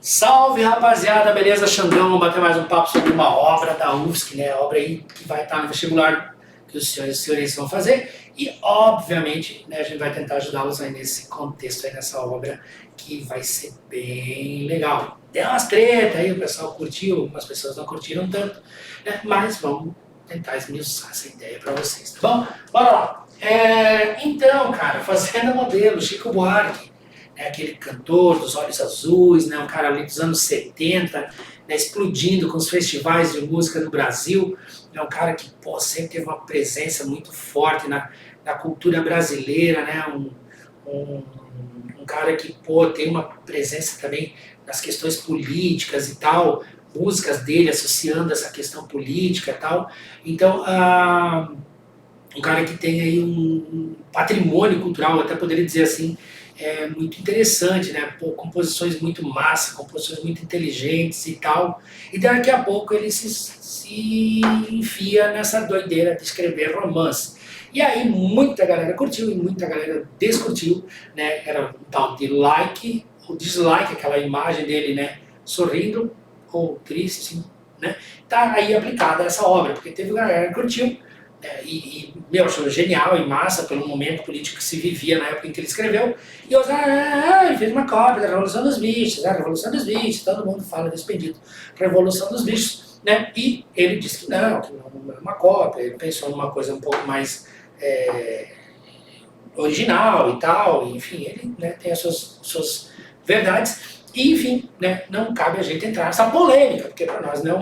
Salve, rapaziada, beleza? Xandão, vamos bater mais um papo sobre uma obra da UFSC, né? Obra aí que vai estar no vestibular que os senhores e senhorias vão fazer. E, obviamente, né, a gente vai tentar ajudá-los aí nesse contexto, aí nessa obra, que vai ser bem legal. Deu umas tretas aí, o pessoal curtiu, algumas pessoas não curtiram tanto, né? Mas vamos tentar esmiuçar essa ideia para vocês, tá bom? Bora lá! Então, cara, Fazenda Modelo, Chico Buarque, aquele cantor dos olhos azuis, né, um cara ali dos anos 70, né, explodindo com os festivais de música no Brasil, é um cara que sempre teve uma presença muito forte na cultura brasileira, né, um cara que tem uma presença também nas questões políticas e tal, músicas dele associando essa questão política e tal. Então, um cara que tem aí um patrimônio cultural, até poderia dizer assim, muito interessante, né? Pô, composições muito massa, composições muito inteligentes e tal. E daqui a pouco ele se enfia nessa doideira de escrever romance. E aí muita galera curtiu e muita galera descurtiu, né? Era um tal de like ou dislike, aquela imagem dele, né? Sorrindo ou triste, né? Tá aí aplicada essa obra, porque teve galera que curtiu, meu, achou genial e massa pelo momento político que se vivia na época em que ele escreveu. E outros, ele fez uma cópia da Revolução dos Bichos, a Revolução dos Bichos, todo mundo fala desse pedido, Revolução dos Bichos, né? E ele disse que não é uma cópia, ele pensou numa coisa um pouco mais original e tal, e, enfim, ele, né, tem as suas verdades. E, enfim, né, não cabe a gente entrar nessa polêmica, porque para nós não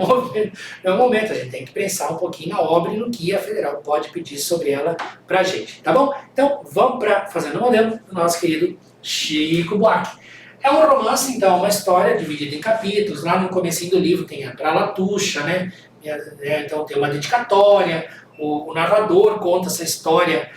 é o momento, a gente tem que pensar um pouquinho na obra e no que a Federal pode pedir sobre ela para a gente, tá bom? Então, vamos para Fazenda Modelo, do nosso querido Chico Buarque. É um romance, então, uma história dividida em capítulos. Lá no comecinho do livro tem a Tralatuxa, né? Então tem uma dedicatória, o narrador conta essa história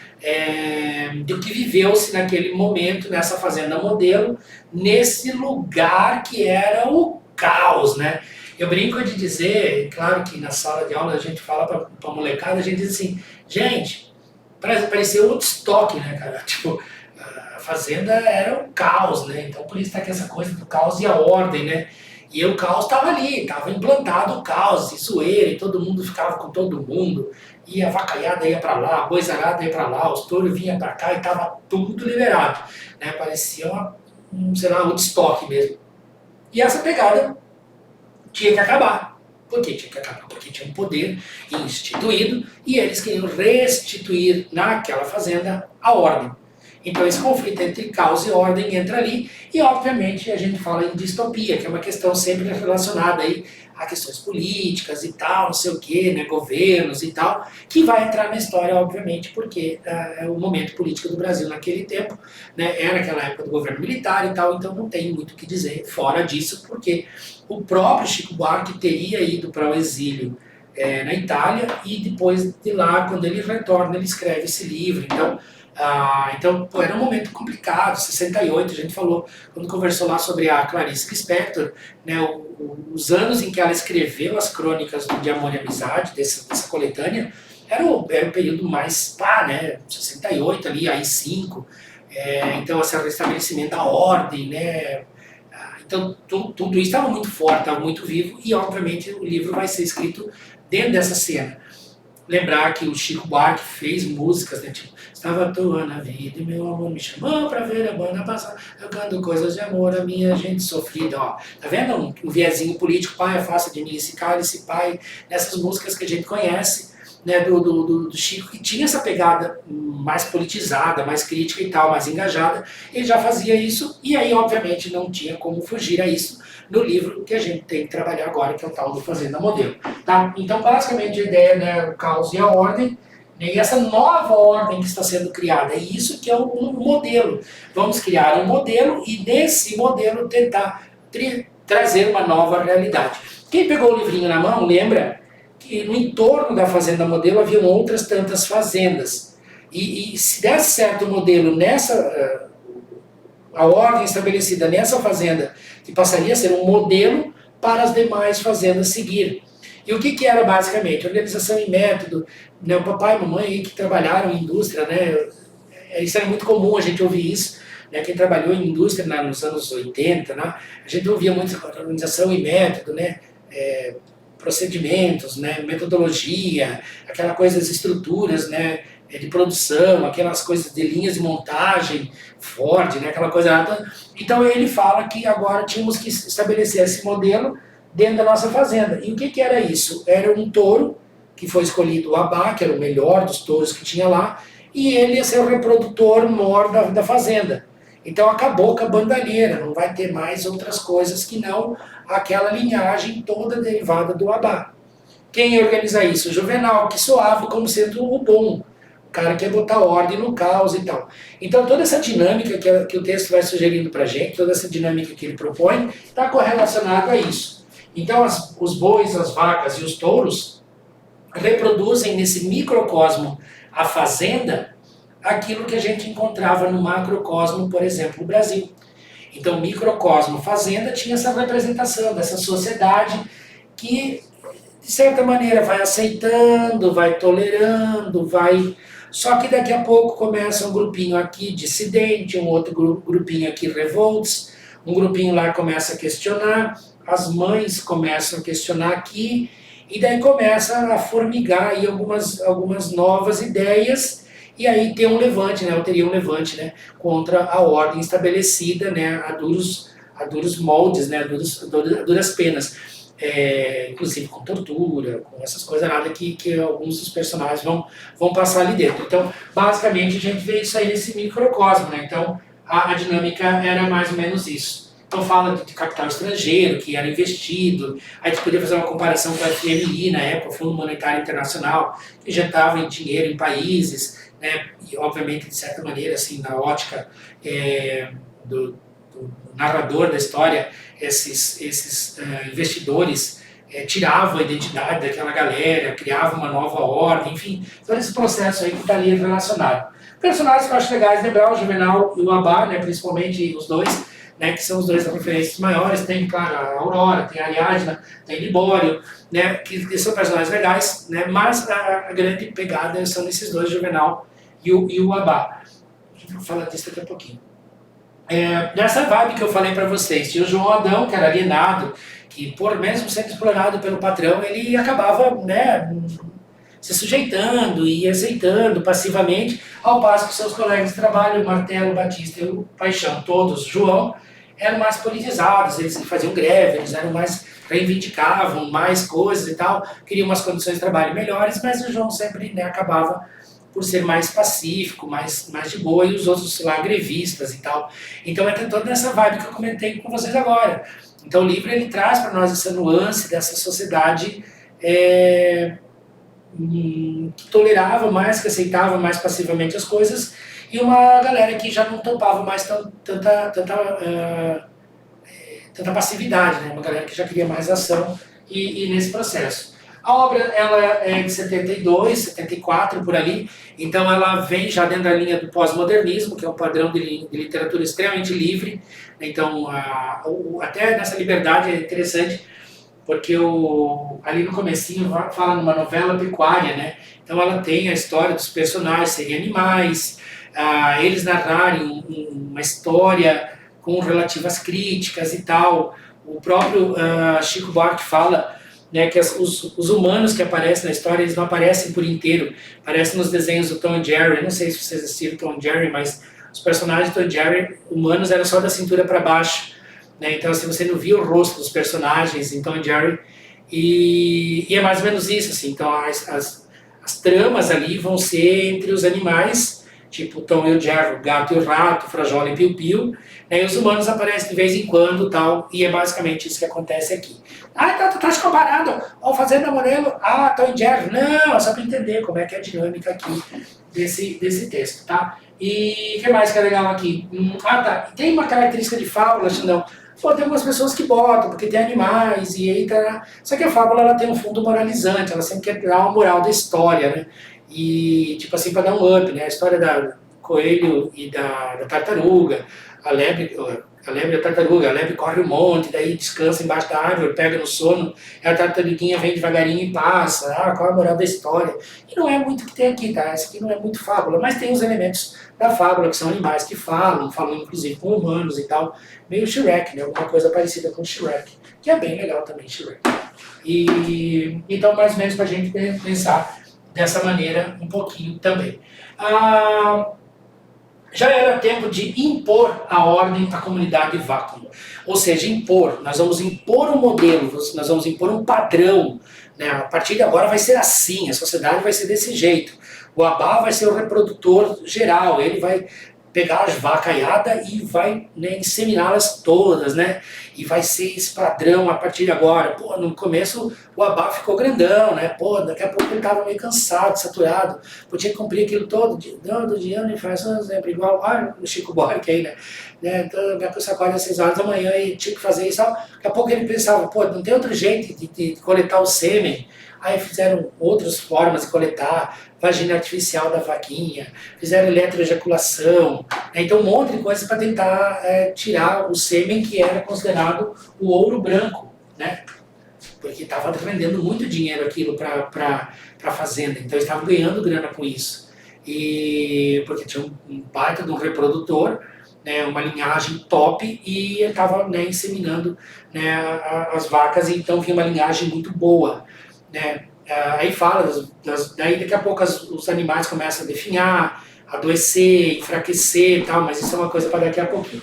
do que viveu-se naquele momento, nessa Fazenda Modelo, nesse lugar que era o caos, né? Eu brinco de dizer, claro que na sala de aula a gente fala para a molecada, a gente diz assim, gente, parecia um Woodstock, né, cara? Tipo, a Fazenda era um caos, né? Então por isso tá aqui essa coisa do caos e a ordem, né? E o caos estava ali, estava implantado o caos, e zoeira, e todo mundo ficava com todo mundo, e a vacaiada ia para lá, a boizarada ia para lá, os touros vinham para cá, e estava tudo liberado, né? Parecia sei lá, um Woodstock mesmo. E essa pegada tinha que acabar. Por que tinha que acabar? Porque tinha um poder instituído, e eles queriam restituir naquela fazenda a ordem. Então esse conflito entre caos e ordem entra ali, e obviamente a gente fala em distopia, que é uma questão sempre relacionada aí a questões políticas e tal, não sei o quê, né, governos e tal, que vai entrar na história, obviamente, porque o momento político do Brasil naquele tempo, né, era aquela época do governo militar e tal, então não tem muito o que dizer fora disso, porque o próprio Chico Buarque teria ido para o exílio na Itália, e depois de lá, quando ele retorna, ele escreve esse livro. Então, era um momento complicado, 68, a gente falou, quando conversou lá sobre a Clarice Lispector, né, os anos em que ela escreveu as crônicas de Amor e Amizade, dessa coletânea, era o período mais né, 68 ali, AI-5, então esse restabelecimento da ordem, né, então tudo isso estava muito forte, estava muito vivo, e obviamente o livro vai ser escrito dentro dessa cena. Lembrar que o Chico Buarque fez músicas, né, tipo, estava à toa na vida e meu amor me chamou pra ver a banda passar, jogando coisas de amor, a minha gente sofrida, ó. Tá vendo um viezinho político, pai, afasta de mim esse cálice, pai, nessas músicas que a gente conhece, né, do Chico, que tinha essa pegada mais politizada, mais crítica e tal, mais engajada, ele já fazia isso, e aí, obviamente, não tinha como fugir a isso no livro que a gente tem que trabalhar agora, que é o tal do Fazenda Modelo. Tá? Então, basicamente, a ideia, né, o caos e a ordem, né, e essa nova ordem que está sendo criada, é isso que é um modelo. Vamos criar um modelo e, nesse modelo, tentar trazer uma nova realidade. Quem pegou o livrinho na mão, lembra que no entorno da Fazenda Modelo haviam outras tantas fazendas. E se desse certo o modelo a ordem estabelecida nessa fazenda, que passaria a ser um modelo para as demais fazendas seguir. E o que era basicamente? Organização e método, né? O papai e mamãe aí que trabalharam em indústria, né? Isso era muito comum a gente ouvir isso, né, quem trabalhou em indústria nos anos 80, né, a gente ouvia muito organização e método, né, procedimentos, né, metodologia, aquela coisa das estruturas, né, de produção, aquelas coisas de linhas de montagem, Ford, né, aquela coisa. Então ele fala que agora tínhamos que estabelecer esse modelo dentro da nossa fazenda. E o que era isso? Era um touro, que foi escolhido o Abá, que era o melhor dos touros que tinha lá, e ele ia ser o reprodutor maior da fazenda. Então acabou com a bandalheira, não vai ter mais outras coisas que não aquela linhagem toda derivada do Abá. Quem organiza isso? O Juvenal, que soava como sendo o bom, o cara que ia botar ordem no caos e tal. Então toda essa dinâmica que o texto vai sugerindo para a gente, toda essa dinâmica que ele propõe, está correlacionada a isso. Então os bois, as vacas e os touros reproduzem nesse microcosmo a fazenda aquilo que a gente encontrava no macrocosmo, por exemplo, o Brasil. Então, microcosmo, fazenda tinha essa representação dessa sociedade que, de certa maneira, vai aceitando, vai tolerando, vai... Só que daqui a pouco começa um grupinho aqui dissidente, um outro grupinho aqui revoltos, um grupinho lá começa a questionar, as mães começam a questionar aqui, e daí começa a formigar aí algumas novas ideias, e aí tem um levante, né, ou teria um levante, né, contra a ordem estabelecida, né, a duros moldes, né, a duras penas, inclusive com tortura, com essas coisas nada que alguns dos personagens vão passar ali dentro. Então, basicamente, a gente vê isso aí nesse microcosmo, né, então a dinâmica era mais ou menos isso. Então fala de capital estrangeiro, que era investido, a gente podia fazer uma comparação com a FMI na época, o Fundo Monetário Internacional, que injetava em dinheiro em países, né, e obviamente, de certa maneira, assim, na ótica do narrador da história, esses investidores tiravam a identidade daquela galera, criavam uma nova ordem, enfim, todo esse processo aí que está ali relacionado. Personagens que eu acho legais lembrar, o Juvenal e o Abá, né, principalmente os dois, né, que são os dois referências maiores, tem, claro, a Aurora, tem a Ariadna, tem Libório, né, que são personagens legais, né, mas a grande pegada são esses dois, o Juvenal e o Abá. A gente vai falar disso daqui a pouquinho. Nessa vibe que eu falei para vocês, tinha o João Adão, que era alienado, que por mesmo sendo explorado pelo patrão, ele acabava, né, se sujeitando e aceitando passivamente, ao passo que seus colegas de trabalho, o Martelo, o Batista e o Paixão, todos, João, eram mais politizados, eles faziam greve, eles eram mais, reivindicavam mais coisas e tal, queriam umas condições de trabalho melhores, mas o João sempre, né, acabava por ser mais pacífico, mais de boa, e os outros, sei lá, grevistas e tal. Então é toda essa vibe que eu comentei com vocês agora. Então o livro ele traz para nós essa nuance dessa sociedade que tolerava mais, que aceitava mais passivamente as coisas, e uma galera que já não topava mais tanta passividade, né? Uma galera que já queria mais ação e nesse processo. A obra ela é de 72, 74, por ali, então ela vem já dentro da linha do pós-modernismo, que é um padrão de literatura extremamente livre, então até nessa liberdade é interessante, porque ali no comecinho fala numa novela pecuária, né? Então ela tem a história dos personagens serem animais, eles narrarem uma história com relativas críticas e tal. O próprio Chico Buarque fala, né, que os humanos que aparecem na história, eles não aparecem por inteiro, aparecem nos desenhos do Tom e Jerry. Eu não sei se vocês assistiram Tom e Jerry, mas os personagens do Tom e Jerry humanos eram só da cintura para baixo, né? Então assim, você não via o rosto dos personagens em Tom e Jerry, e é mais ou menos isso, assim. Então as tramas ali vão ser entre os animais, tipo Tom e o Jerry, o gato e o rato, o Frajola e Piu-Piu, né? E os humanos aparecem de vez em quando, tal, e é basicamente isso que acontece aqui. Tu tá se comparando ao Fazenda Morelo, Tom e Jerry. Não, é só para entender como é que é a dinâmica aqui desse texto, tá? E o que mais que é legal aqui? Tá, tem uma característica de fábula, Xandão. Pô, tem algumas pessoas que botam, porque tem animais, e aí tá... Só que a fábula, ela tem um fundo moralizante, ela sempre quer dar uma moral da história, né? E, tipo assim, para dar um up, né? A história do coelho e da tartaruga, a lebre é a tartaruga, a lebre corre um monte, daí descansa embaixo da árvore, pega no sono, a tartaruguinha vem devagarinho e passa, qual é a moral da história? E não é muito o que tem aqui, tá? Essa aqui não é muito fábula, mas tem os elementos da fábula, que são animais que falam inclusive com humanos e tal, meio Shrek, né? Alguma coisa parecida com Shrek, que é bem legal também, Shrek. E então, mais ou menos, para a gente pensar dessa maneira um pouquinho também. Já era tempo de impor a ordem à comunidade Vacuum. Ou seja, impor, nós vamos impor um modelo, nós vamos impor um padrão. Né? A partir de agora vai ser assim, a sociedade vai ser desse jeito. O Abá vai ser o reprodutor geral, ele vai pegar as vacaiadas e vai, né, inseminá-las todas, né? E vai ser esse padrão a partir de agora. Pô, no começo o Abá ficou grandão, né? Pô, daqui a pouco ele estava meio cansado, saturado. Podia cumprir aquilo todo, do dia, e faz um exemplo igual, o Chico Buarque aí, né? Então, minha pessoa acorda às 6 horas da manhã e tinha que fazer isso. Daqui a pouco ele pensava, pô, não tem outro jeito de coletar o sêmen. Aí fizeram outras formas de coletar, vagina artificial da vaquinha, fizeram eletroejaculação, né? Então um monte de coisa para tentar tirar o sêmen que era considerado o ouro branco, né? Porque estava rendendo muito dinheiro aquilo para a fazenda, então eles estavam ganhando grana com isso. E porque tinha um baita de um reprodutor, né, uma linhagem top, e ele estava, né, inseminando, né, as vacas, e então vinha uma linhagem muito boa. Né? Aí fala, daí daqui a pouco os animais começam a definhar, adoecer, enfraquecer e tal, mas isso é uma coisa para daqui a pouquinho.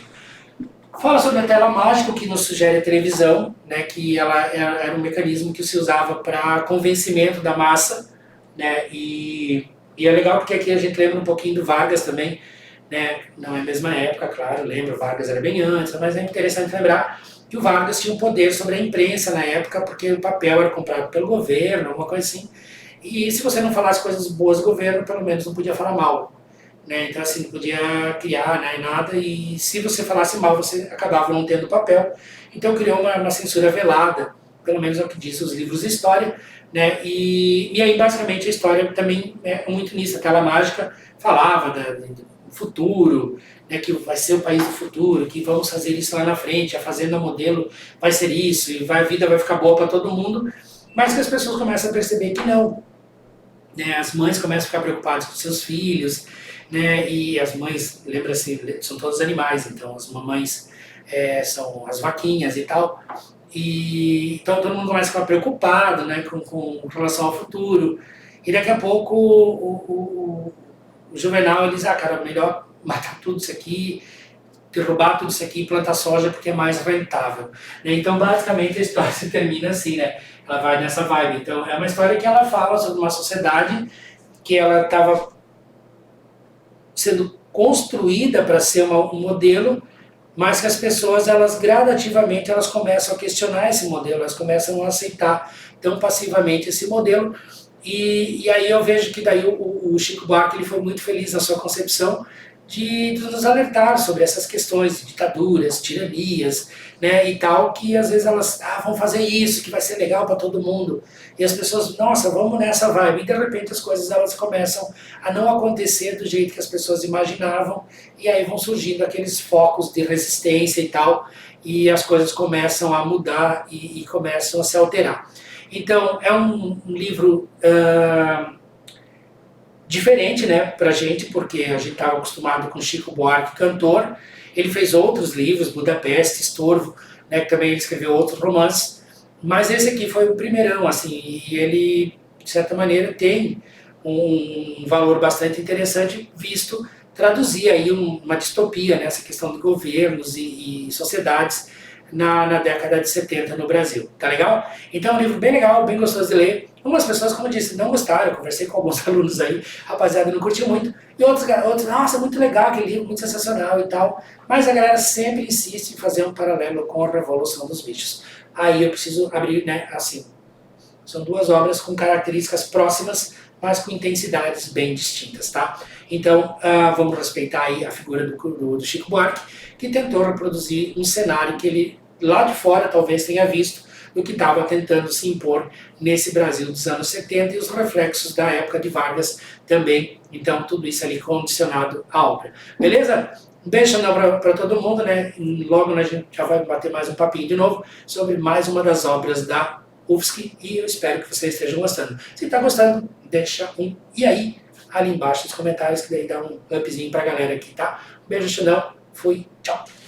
Fala sobre a tela mágica, o que nos sugere a televisão, né, que ela era um mecanismo que se usava para convencimento da massa, né, e é legal porque aqui a gente lembra um pouquinho do Vargas também, né, não é a mesma época, claro, lembro, o Vargas era bem antes, mas é interessante lembrar que o Vargas tinha um poder sobre a imprensa na época, porque o papel era comprado pelo governo, alguma coisa assim. E se você não falasse coisas boas do governo, pelo menos não podia falar mal. Né? Então, assim, não podia criar, né, nada, e se você falasse mal, você acabava não tendo papel. Então, criou uma censura velada, pelo menos é o que diz os livros de história. Né? E aí, basicamente, a história também é muito nisso. A tela mágica falava do futuro, né, que vai ser o país do futuro, que vamos fazer isso lá na frente, a fazenda modelo vai ser isso, e a vida vai ficar boa para todo mundo, mas que as pessoas começam a perceber que não. Né, as mães começam a ficar preocupadas com seus filhos, né, e as mães, lembra-se, são todos animais, então as mamães são as vaquinhas e tal, e então todo mundo começa a ficar preocupado, né, com relação ao futuro, e daqui a pouco o Juvenal, ele diz, cara, melhor matar tudo isso aqui, derrubar tudo isso aqui e plantar soja porque é mais rentável. Né? Então, basicamente, a história se termina assim, né? Ela vai nessa vibe. Então, é uma história que ela fala sobre uma sociedade que ela estava sendo construída para ser um modelo, mas que as pessoas, elas gradativamente, elas começam a questionar esse modelo, elas começam a aceitar tão passivamente esse modelo. E aí eu vejo que daí o Chico Buarque ele foi muito feliz na sua concepção de nos alertar sobre essas questões de ditaduras, tiranias, né, e tal, que às vezes elas vão fazer isso, que vai ser legal para todo mundo, e as pessoas, nossa, vamos nessa vibe, e de repente as coisas elas começam a não acontecer do jeito que as pessoas imaginavam, e aí vão surgindo aqueles focos de resistência e tal, e as coisas começam a mudar e começam a se alterar. Então, é um livro diferente, né, pra gente, porque a gente estava acostumado com Chico Buarque, cantor. Ele fez outros livros, Budapeste, Estorvo, né, que também ele escreveu outros romances, mas esse aqui foi o primeirão, assim, e ele, de certa maneira, tem um valor bastante interessante, visto traduzir aí uma distopia, né, essa questão de governos e sociedades na década de 70 no Brasil, tá legal? Então é um livro bem legal, bem gostoso de ler. Algumas pessoas, como eu disse, não gostaram, eu conversei com alguns alunos aí, rapaziada não curtiu muito, e outros, nossa, muito legal aquele livro, muito sensacional e tal, mas a galera sempre insiste em fazer um paralelo com a Revolução dos Bichos. Aí eu preciso abrir, né, assim, são duas obras com características próximas, mas com intensidades bem distintas, tá? Então, vamos respeitar aí a figura do Chico Buarque, que tentou reproduzir um cenário que ele, lá de fora, talvez tenha visto, do que estava tentando se impor nesse Brasil dos anos 70 e os reflexos da época de Vargas também. Então, tudo isso ali condicionado à obra. Beleza? Um beijo para todo mundo, né? E logo a gente já vai bater mais um papinho de novo sobre mais uma das obras da UFSC e eu espero que vocês estejam gostando. Se está gostando, deixa um e aí ali embaixo nos comentários, que daí dá um upzinho pra galera aqui, tá? Um beijo, Xandão, fui, tchau!